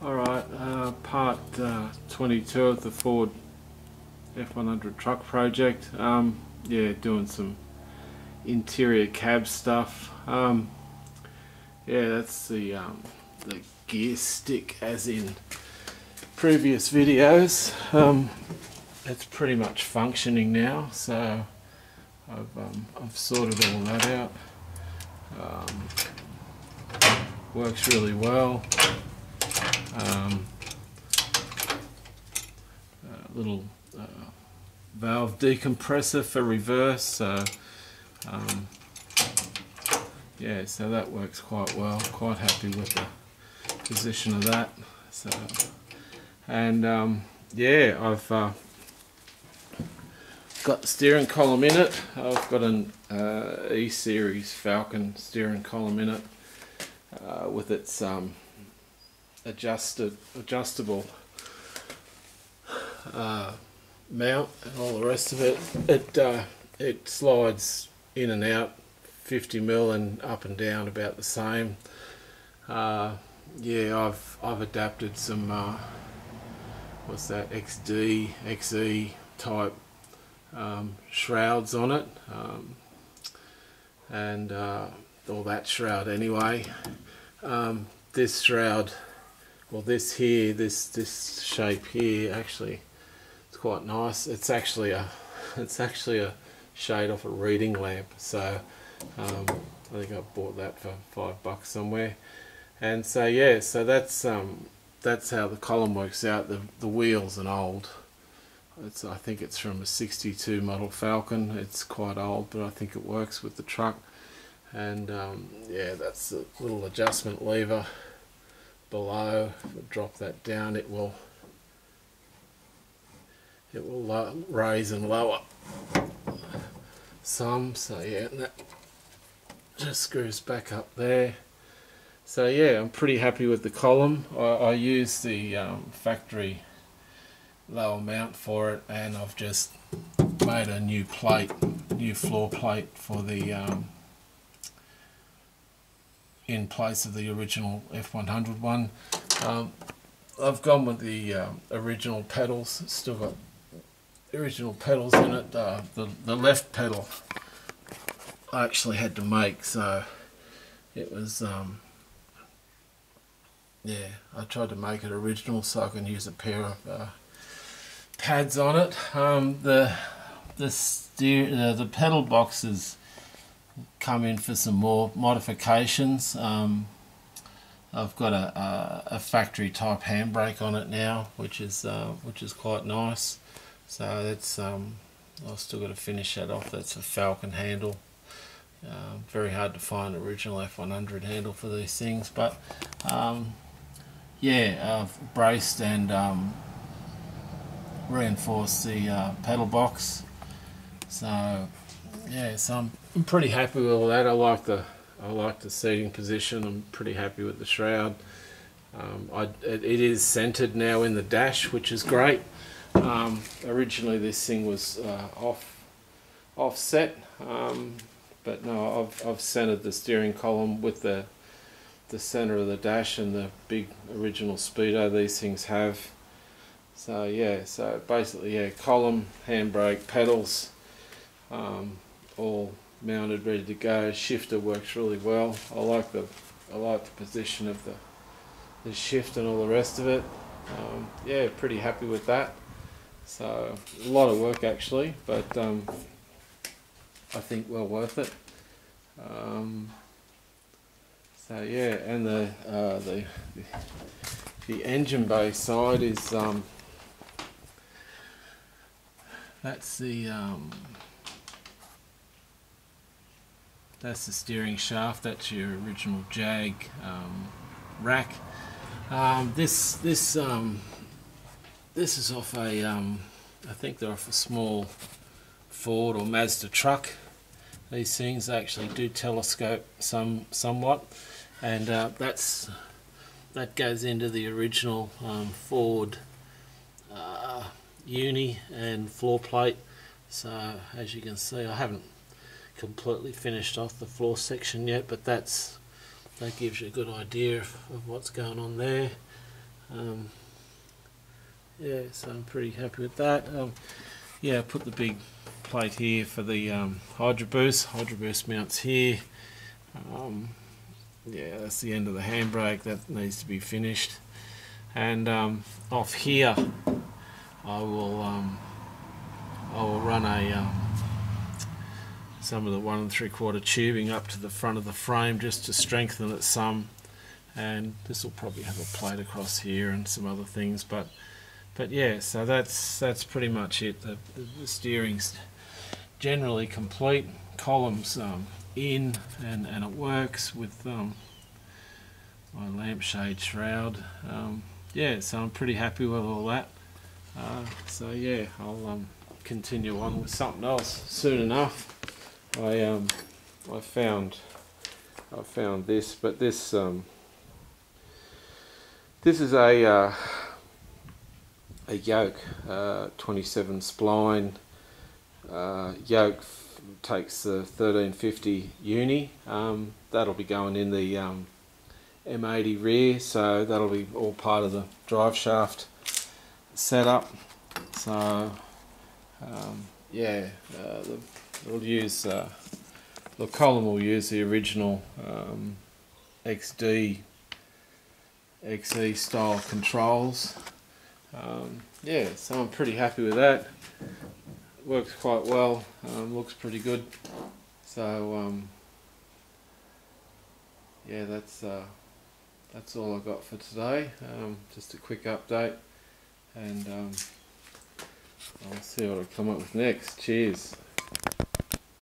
Alright, part 22 of the Ford F100 truck project. Yeah, doing some interior cab stuff. Yeah, that's the gear stick as in previous videos. It's pretty much functioning now, so I've sorted all that out. Works really well. Little valve decompressor for reverse, so yeah, so that works quite well. Quite happy with the position of that. So, and yeah, I've got the steering column in it. I've got an E-series Falcon steering column in it with its adjustable mount and all the rest of it. It slides in and out 50mm and up and down about the same. Yeah, I've adapted some what's that, XD, XE type shrouds on it, and or that shroud anyway. This shroud, well, this shape here, actually, it's quite nice. It's actually a shade off a reading lamp. So I think I bought that for $5 somewhere. And so yeah, so that's how the column works out. The wheel's an old. I think it's from a '62 model Falcon. It's quite old, but I think it works with the truck. And yeah, that's the little adjustment lever below. If I drop that down, it will raise and lower some. So yeah, and that just screws back up there. So yeah, I'm pretty happy with the column. I used the factory lower mount for it, and I've just made a new floor plate for the in place of the original F100 one. I've gone with the original pedals. Still got the original pedals in it. The left pedal I actually had to make, so it was yeah, I tried to make it original so I can use a pair of pads on it. The pedal boxes come in for some more modifications. I've got a factory type handbrake on it now, which is quite nice. So that's I've still got to finish that off. That's a Falcon handle. Very hard to find original F100 handle for these things, but yeah, I've braced and reinforced the pedal box. So yeah, so I'm pretty happy with all that. I like the seating position. I'm pretty happy with the shroud. It is centered now in the dash, which is great. Originally this thing was offset, but no, I've centered the steering column with the center of the dash and the big original speedo these things have. So yeah, so basically yeah, column, handbrake, pedals, all mounted, ready to go. Shifter works really well. I like the position of the shift and all the rest of it. Yeah, pretty happy with that. So a lot of work actually, but I think well worth it. So yeah, and the engine bay side is that's the steering shaft. That's your original Jag rack. This is off a I think they're off a small Ford or Mazda truck. These things actually do telescope somewhat, and that goes into the original Ford uni and floor plate. So as you can see, I haven't completely finished off the floor section yet, but that gives you a good idea of what's going on there. Yeah, so I'm pretty happy with that. Yeah, I put the big plate here for the hydroboost. Hydroboost mounts here. Yeah, that's the end of the handbrake. That needs to be finished. And off here, I will run a some of the 1 3/4 tubing up to the front of the frame just to strengthen it some. And this will probably have a plate across here and some other things, but yeah, so that's pretty much it. The steering's generally complete. Columns in, and it works with my lampshade shroud. Yeah, so I'm pretty happy with all that. So yeah, I'll continue on with something else soon enough. I found this, but this is a yoke, 27 spline yoke. Takes the 1350 uni. That'll be going in the M80 rear, so that'll be all part of the drive shaft setup. So yeah, it'll use the column will use the original XE style controls. Yeah, so I'm pretty happy with that. Works quite well. Looks pretty good. So yeah, that's all I got for today. Just a quick update, and I'll see what I come up with next. Cheers.